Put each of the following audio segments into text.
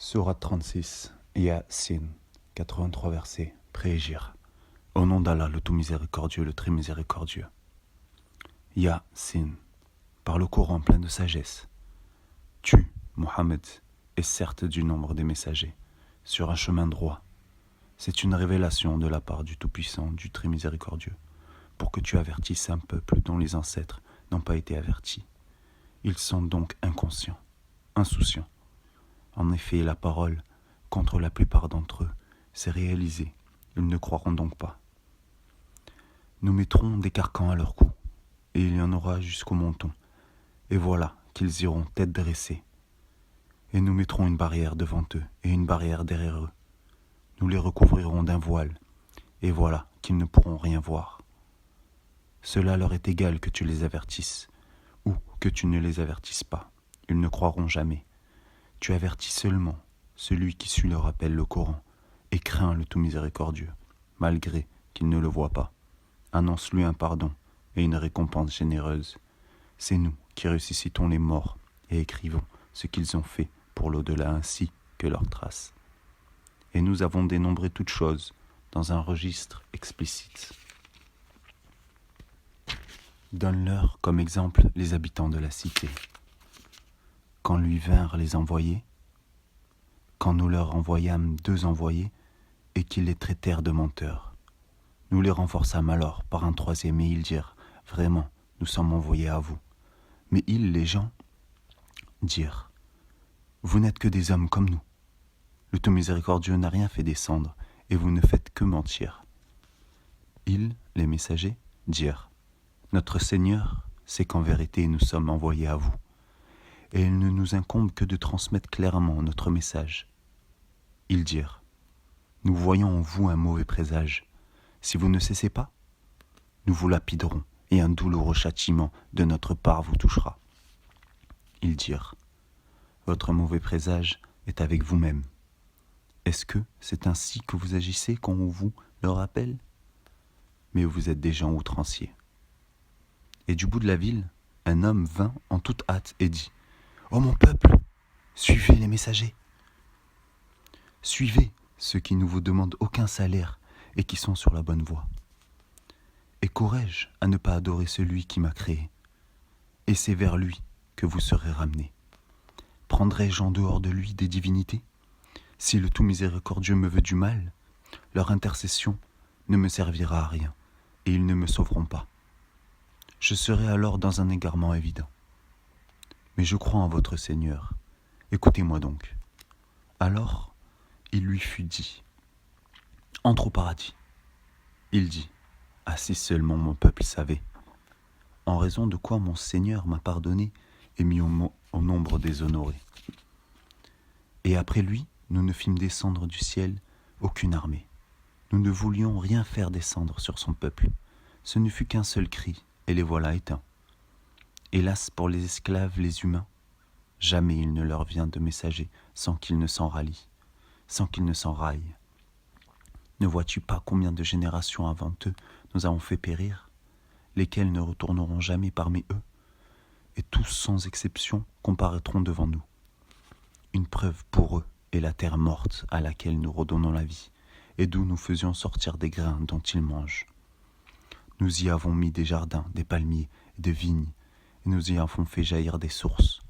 Sourate 36, Yasin, 83 versets, Préégir. Au nom d'Allah, le tout miséricordieux, le très miséricordieux. Yasin, par le Coran plein de sagesse. Tu, Mohammed, es certes du nombre des messagers, sur un chemin droit. C'est une révélation de la part du Tout-Puissant, du très miséricordieux, pour que tu avertisses un peuple dont les ancêtres n'ont pas été avertis. Ils sont donc inconscients, insouciants. En effet, la parole, contre la plupart d'entre eux, s'est réalisée. Ils ne croiront donc pas. Nous mettrons des carcans à leur cou, et il y en aura jusqu'au menton. Et voilà qu'ils iront tête dressée. Et nous mettrons une barrière devant eux et une barrière derrière eux. Nous les recouvrirons d'un voile, et voilà qu'ils ne pourront rien voir. Cela leur est égal que tu les avertisses, ou que tu ne les avertisses pas. Ils ne croiront jamais. Tu avertis seulement celui qui suit le rappel le Coran et craint le tout miséricordieux, malgré qu'il ne le voit pas. Annonce-lui un pardon et une récompense généreuse. C'est nous qui ressuscitons les morts et écrivons ce qu'ils ont fait pour l'au-delà ainsi que leurs traces. Et nous avons dénombré toutes choses dans un registre explicite. Donne-leur comme exemple les habitants de la cité. Quand lui vinrent les envoyés, quand nous leur envoyâmes 2 envoyés, et qu'ils les traitèrent de menteurs. Nous les renforçâmes alors par un 3e, et ils dirent, « Vraiment, nous sommes envoyés à vous. » Mais ils, les gens, dirent, « Vous n'êtes que des hommes comme nous. Le tout miséricordieux n'a rien fait descendre, et vous ne faites que mentir. » Ils, les messagers, dirent, « Notre Seigneur sait qu'en vérité nous sommes envoyés à vous. Et il ne nous incombe que de transmettre clairement notre message. » Ils dirent, « Nous voyons en vous un mauvais présage. Si vous ne cessez pas, nous vous lapiderons et un douloureux châtiment de notre part vous touchera. » Ils dirent, « Votre mauvais présage est avec vous-même. Est-ce que c'est ainsi que vous agissez quand on vous le rappelle ? Mais vous êtes des gens outranciers. » Et du bout de la ville, un homme vint en toute hâte et dit, « Ô mon peuple, suivez les messagers. Suivez ceux qui ne vous demandent aucun salaire et qui sont sur la bonne voie. Et qu'aurais-je à ne pas adorer celui qui m'a créé ? Et c'est vers lui que vous serez ramenés. Prendrai-je en dehors de lui des divinités ? Si le tout miséricordieux me veut du mal, leur intercession ne me servira à rien et ils ne me sauveront pas. Je serai alors dans un égarement évident. Mais je crois en votre Seigneur. Écoutez-moi donc. » Alors, il lui fut dit, « Entre au paradis. » Il dit, « Ah, si seulement mon peuple savait, en raison de quoi mon Seigneur m'a pardonné et mis au nombre des honorés. » Et après lui, nous ne fîmes descendre du ciel aucune armée. Nous ne voulions rien faire descendre sur son peuple. Ce ne fut qu'un seul cri, et les voilà éteints. Hélas pour les esclaves, les humains, jamais il ne leur vient de messager sans qu'ils ne s'en rallient, sans qu'ils ne s'en raillent. Ne vois-tu pas combien de générations avant eux nous avons fait périr, lesquels ne retourneront jamais parmi eux, et tous sans exception comparaîtront devant nous. Une preuve pour eux est la terre morte à laquelle nous redonnons la vie, et d'où nous faisions sortir des grains dont ils mangent. Nous y avons mis des jardins, des palmiers et des vignes, et nous y avons fait jaillir des sources,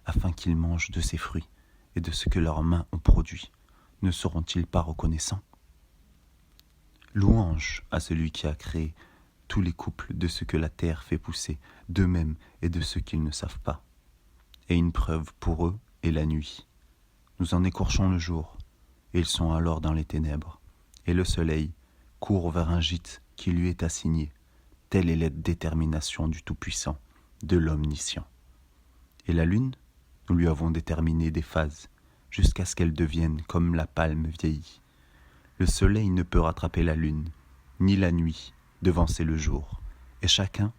afin qu'ils mangent de ces fruits et de ce que leurs mains ont produit. Ne seront-ils pas reconnaissants ? Louange à celui qui a créé tous les couples de ce que la terre fait pousser, d'eux-mêmes et de ceux qu'ils ne savent pas. Et une preuve pour eux est la nuit. Nous en écorchons le jour, et ils sont alors dans les ténèbres. Et le soleil court vers un gîte qui lui est assigné. Telle est la détermination du Tout-Puissant, de l'Omniscient. Et la lune, nous lui avons déterminé des phases, jusqu'à ce qu'elle devienne comme la palme vieillie. Le soleil ne peut rattraper la lune, ni la nuit devancer le jour, et chacun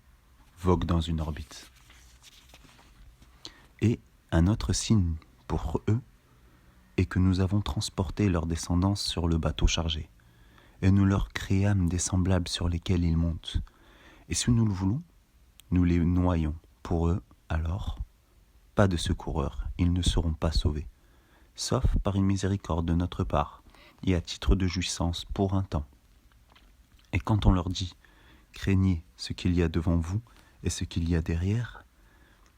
vogue dans une orbite. Et un autre signe pour eux est que nous avons transporté leur descendance sur le bateau chargé, et nous leur créâmes des semblables sur lesquels ils montent. Et si nous le voulons, nous les noyons. Pour eux, alors, pas de secoureurs, ils ne seront pas sauvés. sauf par une miséricorde de notre part, et à titre de jouissance pour un temps. Et quand on leur dit « Craignez ce qu'il y a devant vous et ce qu'il y a derrière »,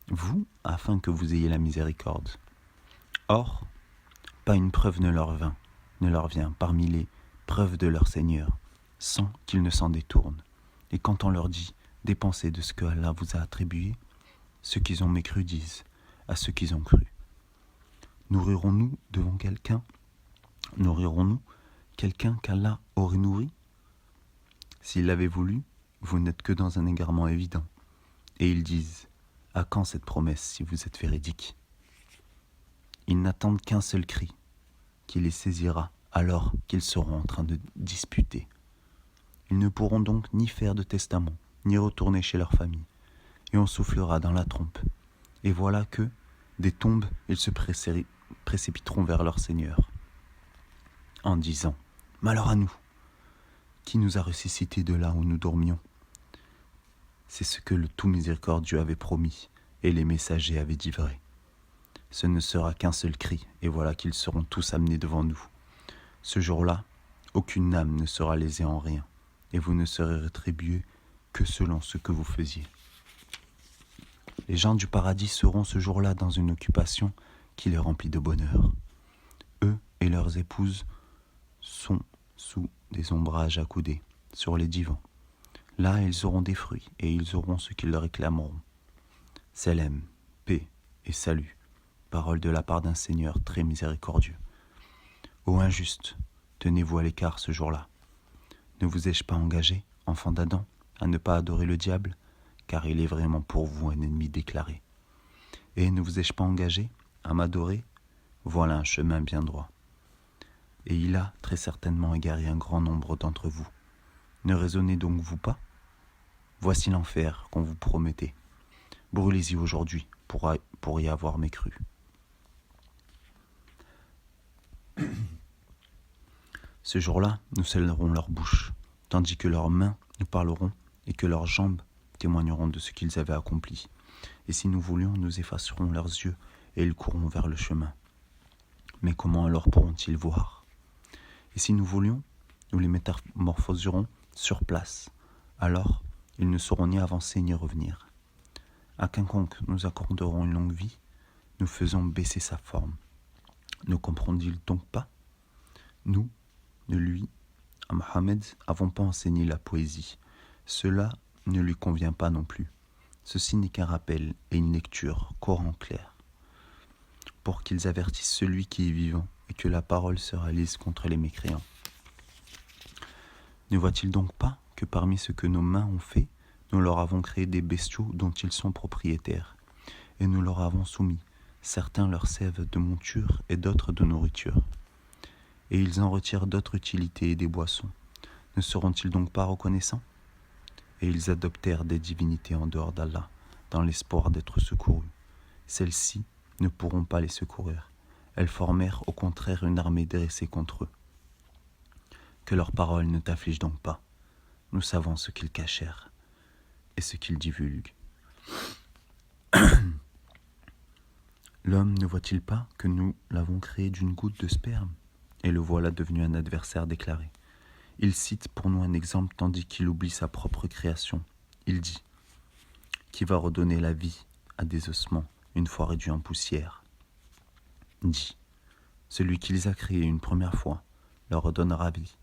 vous, afin que vous ayez la miséricorde. Or, pas une preuve ne leur vient parmi les preuves de leur Seigneur, sans qu'ils ne s'en détournent. Et quand on leur dit « Dépensez de ce que Allah vous a attribué », ceux qui ont mécru disent à ceux qui ont cru. Nourrirons-nous devant quelqu'un ? Nourrirons-nous quelqu'un qu'Allah aurait nourri ? S'il l'avait voulu, vous n'êtes que dans un égarement évident. Et ils disent, à quand cette promesse si vous êtes véridique ? Ils n'attendent qu'un seul cri, qui les saisira alors qu'ils seront en train de disputer. Ils ne pourront donc ni faire de testament, ni retourner chez leur famille, et on soufflera dans la trompe. Et voilà que, des tombes, ils se précipiteront vers leur Seigneur, en disant « Malheur à nous ! Qui nous a ressuscités de là où nous dormions ?» C'est ce que le tout miséricordieux avait promis, et les messagers avaient dit vrai. Ce ne sera qu'un seul cri, et voilà qu'ils seront tous amenés devant nous. Ce jour-là, aucune âme ne sera lésée en rien, et vous ne serez rétribués que selon ce que vous faisiez. Les gens du paradis seront ce jour-là dans une occupation qui les remplit de bonheur. Eux et leurs épouses sont sous des ombrages accoudés, sur les divans. Là, ils auront des fruits, et ils auront ce qu'ils leur réclameront. Salam, paix et salut, parole de la part d'un Seigneur très miséricordieux. Ô injustes, tenez-vous à l'écart ce jour-là. Ne vous ai-je pas engagé, enfants d'Adam, à ne pas adorer le diable, car il est vraiment pour vous un ennemi déclaré. Et ne vous ai-je pas engagé à m'adorer ? Voilà un chemin bien droit. Et il a très certainement égaré un grand nombre d'entre vous. Ne raisonnez donc vous pas ? Voici l'enfer qu'on vous promettait. Brûlez-y aujourd'hui pour y avoir mécru. Ce jour-là, nous scellerons leur bouche, tandis que leurs mains nous parleront et que leurs jambes témoigneront de ce qu'ils avaient accompli. Et si nous voulions, nous effacerons leurs yeux et ils courront vers le chemin. Mais comment alors pourront-ils voir ? Et si nous voulions, nous les métamorphoserons sur place. Alors, ils ne sauront ni avancer ni revenir. À quiconque nous accorderons une longue vie, nous faisons baisser sa forme. Ne comprend-il donc pas ? Nous, de lui, à Mohammed, avons pas enseigné la poésie. Cela ne lui convient pas non plus. Ceci n'est qu'un rappel et une lecture, Coran clair, pour qu'ils avertissent celui qui est vivant et que la parole sera lise contre les mécréants. Ne voit-il donc pas que parmi ce que nos mains ont fait, nous leur avons créé des bestiaux dont ils sont propriétaires, et nous leur avons soumis, certains leur servent de monture et d'autres de nourriture. Et ils en retirent d'autres utilités et des boissons. Ne seront-ils donc pas reconnaissants ? Et ils adoptèrent des divinités en dehors d'Allah, dans l'espoir d'être secourus. Celles-ci ne pourront pas les secourir. Elles formèrent au contraire une armée dressée contre eux. Que leurs paroles ne t'affligent donc pas. Nous savons ce qu'ils cachèrent et ce qu'ils divulguent. L'homme ne voit-il pas que nous l'avons créé d'une goutte de sperme, et le voilà devenu un adversaire déclaré. Il cite pour nous un exemple tandis qu'il oublie sa propre création. Il dit « Qui va redonner la vie à des ossements une fois réduits en poussière ?» Dit « Celui qui les a créés une première fois leur redonnera vie.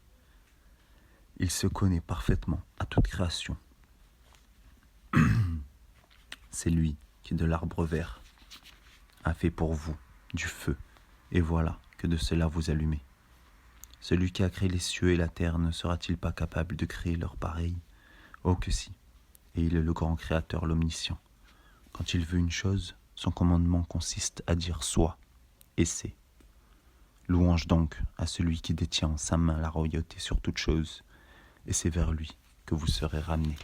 Il se connaît parfaitement à toute création. C'est lui qui, de l'arbre vert, a fait pour vous du feu, et voilà que de cela vous allumez. Celui qui a créé les cieux et la terre ne sera-t-il pas capable de créer leur pareil ? Oh que si, et il est le grand créateur, l'omniscient. Quand il veut une chose, son commandement consiste à dire soit, et c'est. Louange donc à celui qui détient en sa main la royauté sur toute chose, et c'est vers lui que vous serez ramenés.